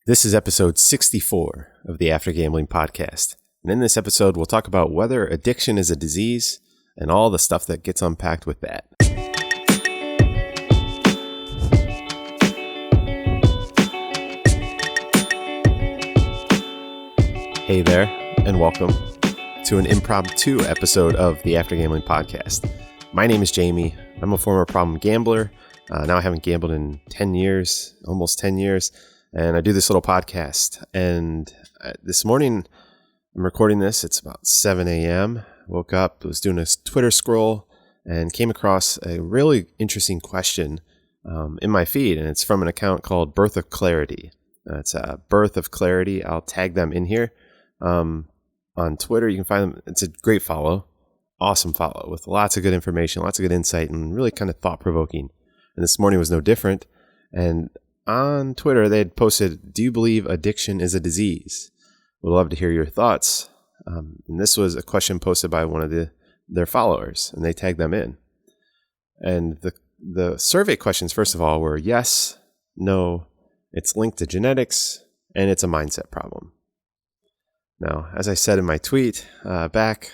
This is episode 64 of the After Gambling podcast. And in this episode, we'll talk about whether addiction is a disease and all the stuff that gets unpacked with that. Hey there, and welcome to an impromptu episode of the After Gambling podcast. My name is Jamie. I'm a former problem gambler. Now I haven't gambled in 10 years, almost 10 years. And I do this little podcast. And this morning, I'm recording this. It's about 7 a.m. Woke up, was doing a Twitter scroll, and came across a really interesting question in my feed. And it's from an account called Birth of Clarity. It's Birth of Clarity. I'll tag them in here. On Twitter, you can find them. It's a great follow. Awesome follow with lots of good information, lots of good insight, and really kind of thought-provoking. And this morning was no different. And on Twitter, they had posted, "Do you believe addiction is a disease?" We'd love to hear your thoughts. And this was a question posted by one of their followers, and they tagged them in. And the survey questions, first of all, were yes, no, it's linked to genetics, and it's a mindset problem. Now, as I said in my tweet back,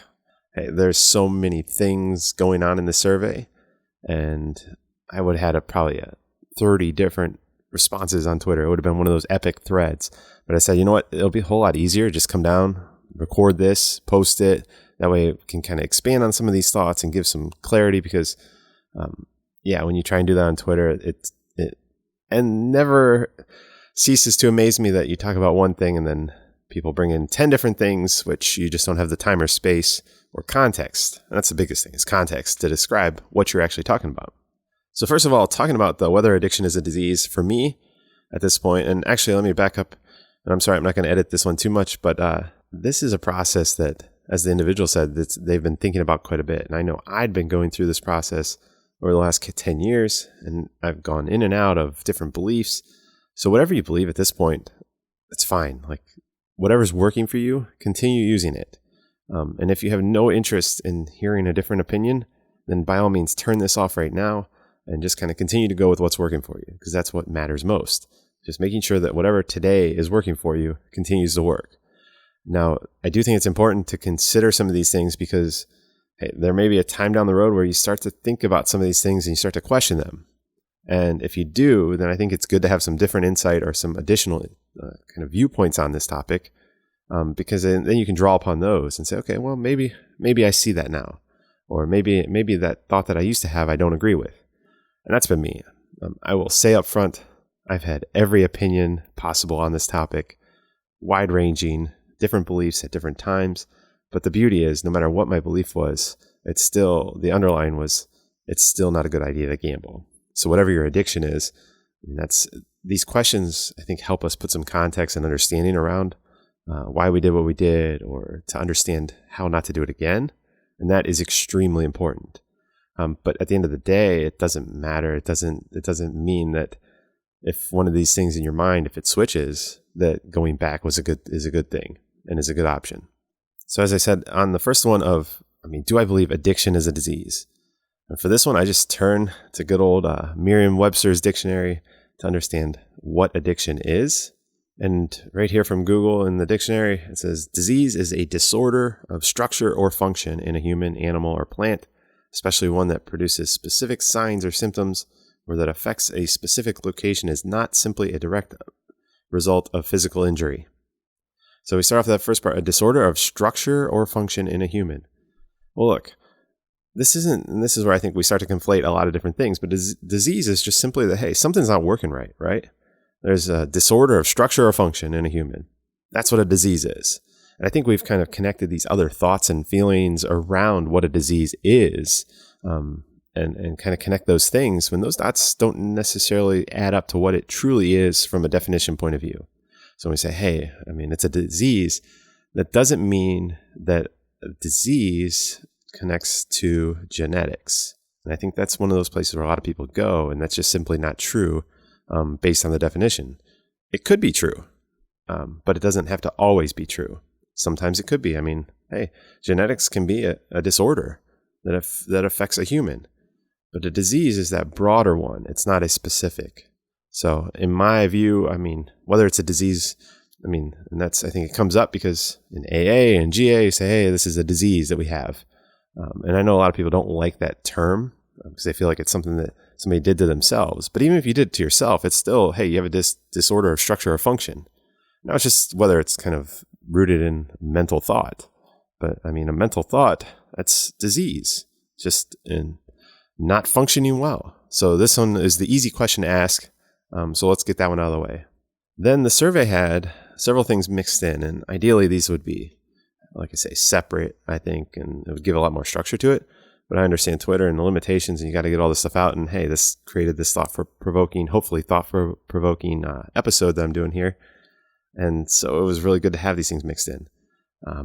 hey, there's so many things going on in the survey, and I would have had probably 30 different responses on Twitter. It would have been one of those epic threads. But I said, you know what? It'll be a whole lot easier. Just come down, record this, post it. That way it can kind of expand on some of these thoughts and give some clarity because, when you try and do that on Twitter, it never ceases to amaze me that you talk about one thing and then people bring in 10 different things, which you just don't have the time or space or context. And that's the biggest thing is context to describe what you're actually talking about. So first of all, talking about whether addiction is a disease for me at this point, and actually let me back up, and I'm sorry, I'm not going to edit this one too much, but this is a process that, as the individual said, they've been thinking about quite a bit. And I know I'd been going through this process over the last 10 years, and I've gone in and out of different beliefs. So whatever you believe at this point, it's fine. Like whatever's working for you, continue using it. And if you have no interest in hearing a different opinion, then by all means, turn this off right now. And just kind of continue to go with what's working for you because that's what matters most. Just making sure that whatever today is working for you continues to work. Now, I do think it's important to consider some of these things because there may be a time down the road where you start to think about some of these things and you start to question them. And if you do, then I think it's good to have some different insight or some additional kind of viewpoints on this topic because then you can draw upon those and say, okay, well, maybe I see that now. Or maybe that thought that I used to have, I don't agree with. And that's been me. I will say up front, I've had every opinion possible on this topic, wide-ranging, different beliefs at different times. But the beauty is, no matter what my belief was, the underlying was, it's still not a good idea to gamble. So whatever your addiction is, these questions, I think, help us put some context and understanding around why we did what we did, or to understand how not to do it again. And that is extremely important. But at the end of the day, it doesn't matter. It doesn't mean that if one of these things in your mind, if it switches, that going back is a good thing and is a good option. So as I said on the first one do I believe addiction is a disease? And for this one, I just turn to good old Merriam-Webster's dictionary to understand what addiction is. And right here from Google in the dictionary, it says disease is a disorder of structure or function in a human, animal, or plant, especially one that produces specific signs or symptoms or that affects a specific location, is not simply a direct result of physical injury. So we start off with that first part, a disorder of structure or function in a human. Well, look, this is where I think we start to conflate a lot of different things, but disease is just simply that, hey, something's not working right? There's a disorder of structure or function in a human. That's what a disease is. And I think we've kind of connected these other thoughts and feelings around what a disease is and kind of connect those things when those dots don't necessarily add up to what it truly is from a definition point of view. So when we say, hey, it's a disease, that doesn't mean that a disease connects to genetics. And I think that's one of those places where a lot of people go, and that's just simply not true based on the definition. It could be true, but it doesn't have to always be true. Sometimes it could be. Genetics can be a disorder that affects a human. But a disease is that broader one. It's not a specific. So in my view, I mean, whether it's a disease, I mean, and I think it comes up because in AA and GA, you say, hey, this is a disease that we have. And I know a lot of people don't like that term because they feel like it's something that somebody did to themselves. But even if you did it to yourself, it's still, hey, you have a disorder of structure or function. Now it's just whether it's kind of rooted in mental thought. But I mean, a mental thought, that's disease, just in not functioning well. So this one is the easy question to ask. So let's get that one out of the way. Then the survey had several things mixed in, and ideally these would be, like I say, separate, I think, and it would give a lot more structure to it. But I understand Twitter and the limitations, and you got to get all this stuff out. And hey, this created this hopefully thought-provoking episode that I'm doing here. And so it was really good to have these things mixed in.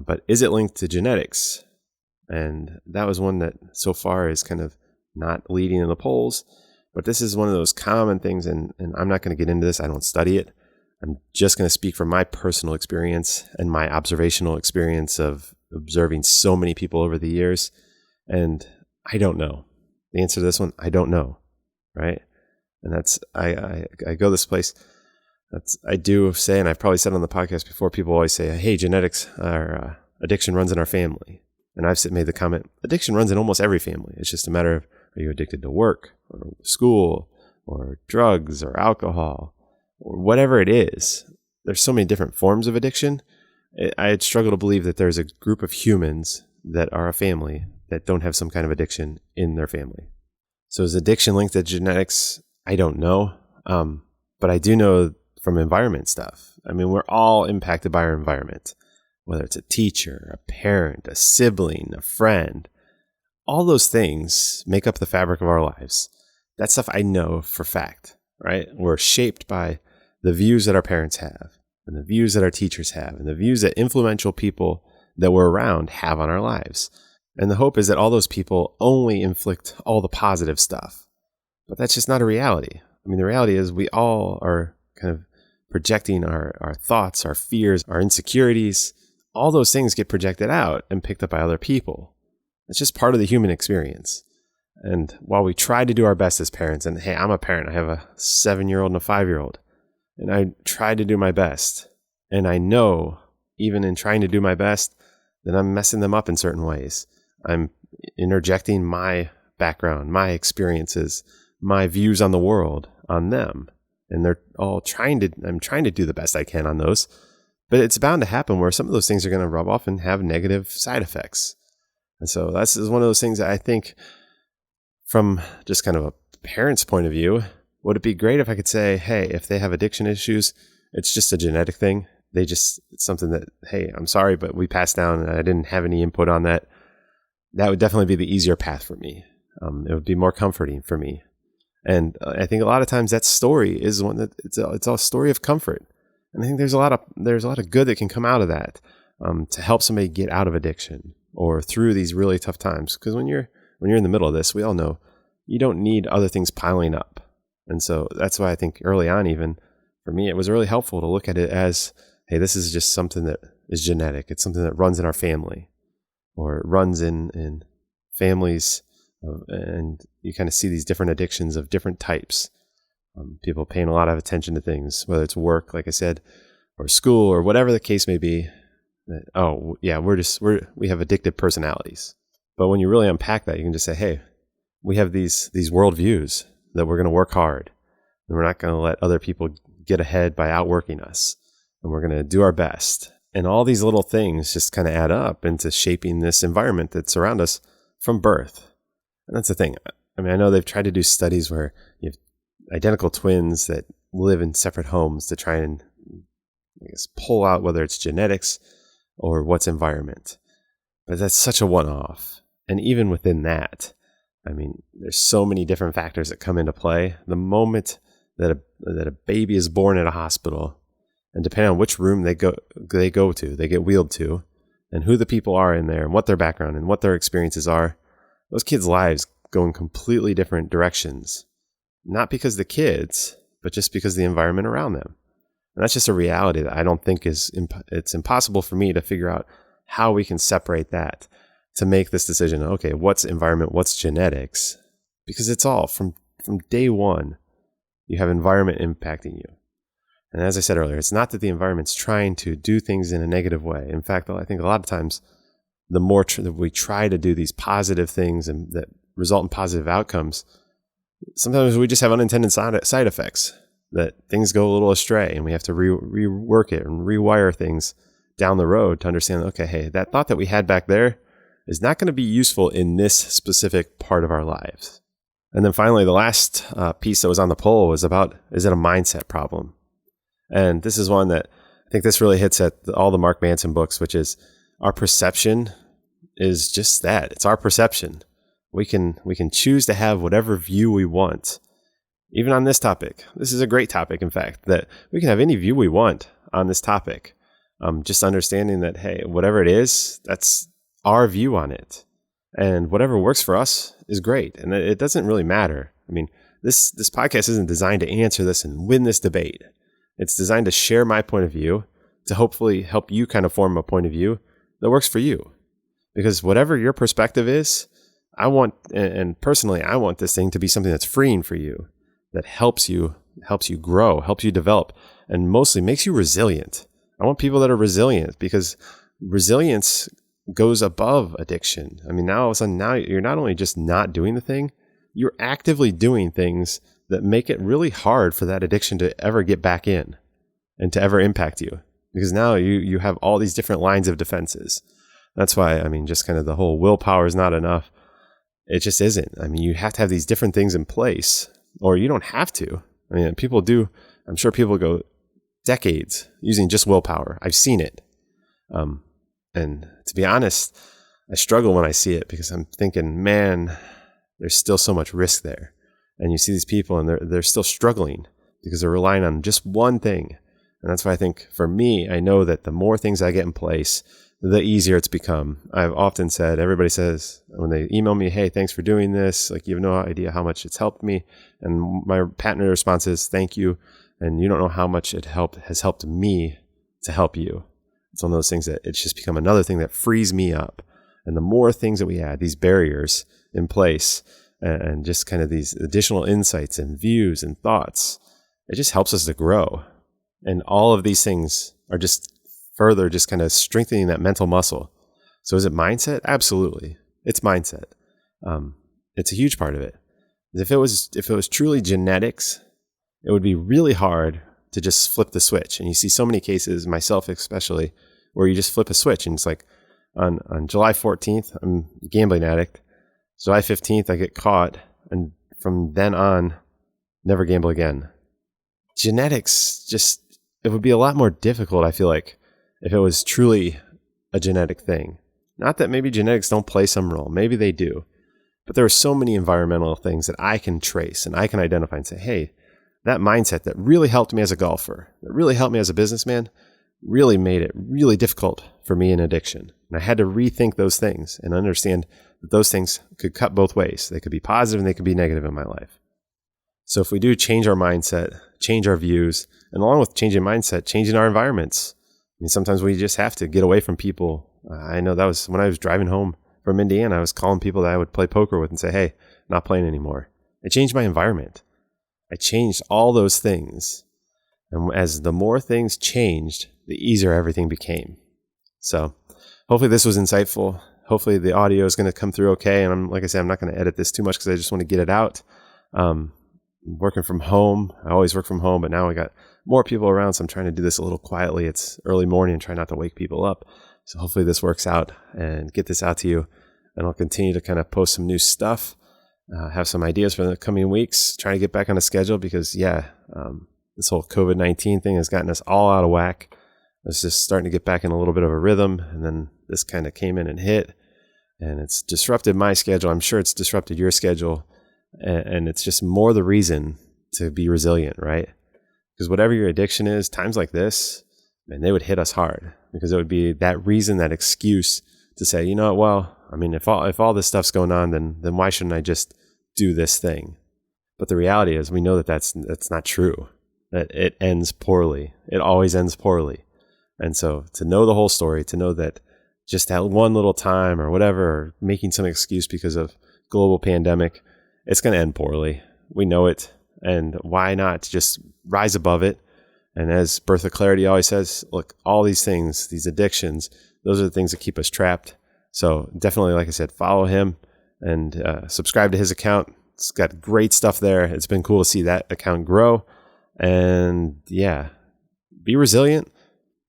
But is it linked to genetics? And that was one that so far is kind of not leading in the polls. But this is one of those common things, and I'm not going to get into this. I don't study it. I'm just going to speak from my personal experience and my observational experience of observing so many people over the years. And I don't know. The answer to this one, I don't know. Right? And that's, I go this place. I do say, and I've probably said on the podcast before, people always say, hey, genetics or addiction runs in our family. And I've made the comment, addiction runs in almost every family. It's just a matter of, are you addicted to work or school or drugs or alcohol or whatever it is? There's so many different forms of addiction. I'd struggle to believe that there's a group of humans that are a family that don't have some kind of addiction in their family. So is addiction linked to genetics? I don't know. But I do know from environment stuff. I mean, we're all impacted by our environment, whether it's a teacher, a parent, a sibling, a friend. All those things make up the fabric of our lives. That stuff I know for fact, right? We're shaped by the views that our parents have and the views that our teachers have and the views that influential people that we're around have on our lives. And the hope is that all those people only inflict all the positive stuff. But that's just not a reality. I mean, the reality is we all are kind of projecting our thoughts, our fears, our insecurities. All those things get projected out and picked up by other people. It's just part of the human experience. And while we try to do our best as parents, and hey, I'm a parent, I have a 7-year-old and a 5-year-old, and I try to do my best. And I know, even in trying to do my best, that I'm messing them up in certain ways. I'm interjecting my background, my experiences, my views on the world on them. And they're all I'm trying to do the best I can on those. But it's bound to happen where some of those things are going to rub off and have negative side effects. And so that's one of those things that I think from just kind of a parent's point of view, would it be great if I could say, hey, if they have addiction issues, it's just a genetic thing. It's something that, hey, I'm sorry, but we passed down and I didn't have any input on that. That would definitely be the easier path for me. It would be more comforting for me. And I think a lot of times that story is one that it's a story of comfort. And I think there's a lot of good that can come out of that to help somebody get out of addiction or through these really tough times. Because when you're in the middle of this, we all know you don't need other things piling up. And so that's why I think early on, even for me, it was really helpful to look at it as, hey, this is just something that is genetic. It's something that runs in our family or it runs in families. And you kind of see these different addictions of different types. People paying a lot of attention to things, whether it's work, like I said, or school, or whatever the case may be. Oh, yeah, we have addictive personalities. But when you really unpack that, you can just say, hey, we have these worldviews that we're going to work hard, and we're not going to let other people get ahead by outworking us, and we're going to do our best. And all these little things just kind of add up into shaping this environment that's around us from birth. And that's the thing. I mean, I know they've tried to do studies where you have identical twins that live in separate homes to try and, I guess, pull out whether it's genetics or what's environment. But that's such a one-off. And even within that, I mean, there's so many different factors that come into play. The moment that a baby is born at a hospital, and depending on which room they get wheeled to, and who the people are in there, and what their background and what their experiences are, those kids' lives go in completely different directions. Not because the kids, but just because the environment around them. And that's just a reality that I don't think it's impossible for me to figure out how we can separate that to make this decision. Okay, what's environment, what's genetics? Because it's all from day one. you have environment impacting you. And as I said earlier, it's not that the environment's trying to do things in a negative way. In fact, I think a lot of times, the more that we try to do these positive things and that result in positive outcomes, sometimes we just have unintended side effects, that things go a little astray and we have to rework it and rewire things down the road to understand, okay, hey, that thought that we had back there is not going to be useful in this specific part of our lives. And then finally, the last piece that was on the poll was about, is it a mindset problem? And this is one that I think this really hits at all the Mark Manson books, which is our perception is just that. It's our perception. We can choose to have whatever view we want. Even on this topic, this is a great topic, in fact, that we can have any view we want on this topic. Just understanding that, hey, whatever it is, that's our view on it. And whatever works for us is great. And it doesn't really matter. I mean, this podcast isn't designed to answer this and win this debate. It's designed to share my point of view, to hopefully help you kind of form a point of view that works for you. Because whatever your perspective is, I want this thing to be something that's freeing for you, that helps you grow, helps you develop, and mostly makes you resilient. I want people that are resilient, because resilience goes above addiction. I mean, now all of a sudden, now you're not only just not doing the thing, you're actively doing things that make it really hard for that addiction to ever get back in and to ever impact you. Because now you have all these different lines of defenses. That's why, I mean, just kind of the whole willpower is not enough. It just isn't. I mean, you have to have these different things in place, or you don't have to. I mean, people do. I'm sure people go decades using just willpower. I've seen it. And to be honest, I struggle when I see it, because I'm thinking, man, there's still so much risk there. And you see these people and they're still struggling because they're relying on just one thing. And that's why I think, for me, I know that the more things I get in place, the easier it's become. I've often said, everybody says when they email me, hey, thanks for doing this, like, you have no idea how much it's helped me. And my patented response is, thank you. And you don't know how much has helped me to help you. It's one of those things that it's just become another thing that frees me up. And the more things that we add, these barriers in place, and just kind of these additional insights and views and thoughts, it just helps us to grow. And all of these things are just further just kind of strengthening that mental muscle. So is it mindset? Absolutely. It's mindset. It's a huge part of it. If it was truly genetics, it would be really hard to just flip the switch. And you see so many cases, myself especially, where you just flip a switch and it's like, on July 14th, I'm a gambling addict. July 15th, I get caught. And from then on, never gamble again. Genetics, it would be a lot more difficult, I feel like, if it was truly a genetic thing. Not that maybe genetics don't play some role. Maybe they do. But there are so many environmental things that I can trace and I can identify and say, hey, that mindset that really helped me as a golfer, that really helped me as a businessman, really made it really difficult for me in addiction. And I had to rethink those things and understand that those things could cut both ways. They could be positive and they could be negative in my life. So if we do change our mindset, change our views, and along with changing mindset, changing our environments. I mean, sometimes we just have to get away from people. I know that was when I was driving home from Indiana, I was calling people that I would play poker with and say, hey, not playing anymore. I changed my environment. I changed all those things. And as the more things changed, the easier everything became. So hopefully this was insightful. Hopefully the audio is going to come through okay. And like I said, I'm not going to edit this too much because I just want to get it out. Working from home. I always work from home, but now I got more people around. So I'm trying to do this a little quietly. It's early morning and try not to wake people up. So hopefully this works out and get this out to you. And I'll continue to kind of post some new stuff. Have some ideas for the coming weeks. Trying to get back on a schedule because, this whole COVID-19 thing has gotten us all out of whack. It's just starting to get back in a little bit of a rhythm. And then this kind of came in and hit. And it's disrupted my schedule. I'm sure it's disrupted your schedule. And it's just more the reason to be resilient, right? Because whatever your addiction is, times like this, man, they would hit us hard. Because it would be that reason, that excuse to say, you know what, well, I mean, if all this stuff's going on, then why shouldn't I just do this thing? But the reality is we know that that's not true. That it ends poorly. It always ends poorly. And so to know the whole story, to know that just that one little time or whatever, or making some excuse because of global pandemic, it's going to end poorly. We know it. and why not just rise above it? And as Bertha Clarity always says, look, all these things, these addictions, those are the things that keep us trapped. So definitely, like I said, follow him and subscribe to his account. It's got great stuff there. It's been cool to see that account grow. And yeah, be resilient,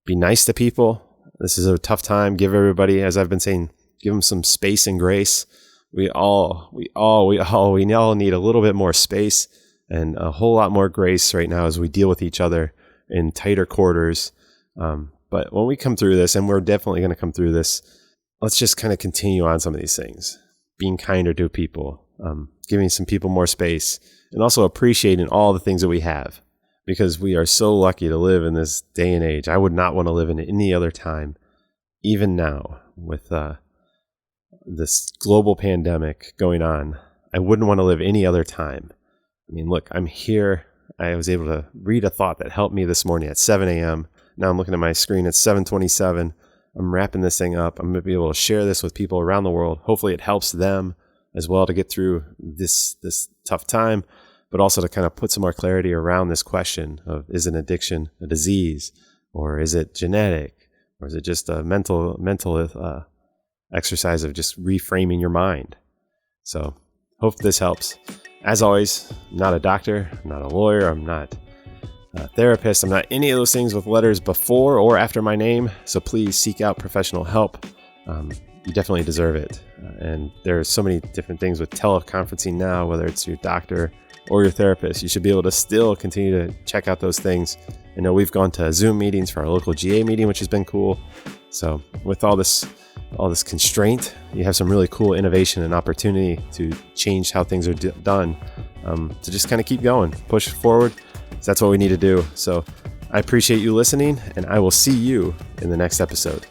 be nice to people. This is a tough time. Give everybody, as I've been saying, give them some space and grace. We all need a little bit more space and a whole lot more grace right now as we deal with each other in tighter quarters. But when we come through this, and we're definitely going to come through this, let's just kind of continue on some of these things. Being kinder to people, giving some people more space, and also appreciating all the things that we have, because we are so lucky to live in this day and age. I would not want to live in any other time, even now with this global pandemic going on. I wouldn't want to live any other time. I mean, look, I'm here. I was able to read a thought that helped me this morning at 7 a.m. Now I'm looking at my screen at 7:27. I'm wrapping this thing up. I'm going to be able to share this with people around the world. Hopefully it helps them as well to get through this tough time, but also to kind of put some more clarity around this question of, is an addiction a disease, or is it genetic, or is it just a mental exercise of just reframing your mind? So hope this helps. As always, I'm not a doctor, I'm not a lawyer, I'm not a therapist, I'm not any of those things with letters before or after my name. So please seek out professional help. You definitely deserve it. And there's so many different things with teleconferencing now, whether it's your doctor or your therapist. You should be able to still continue to check out those things. I know we've gone to Zoom meetings for our local GA meeting, which has been cool. So with all this constraint, you have some really cool innovation and opportunity to change how things are done, to just kind of keep going, push forward. So that's what we need to do. So I appreciate you listening, and I will see you in the next episode.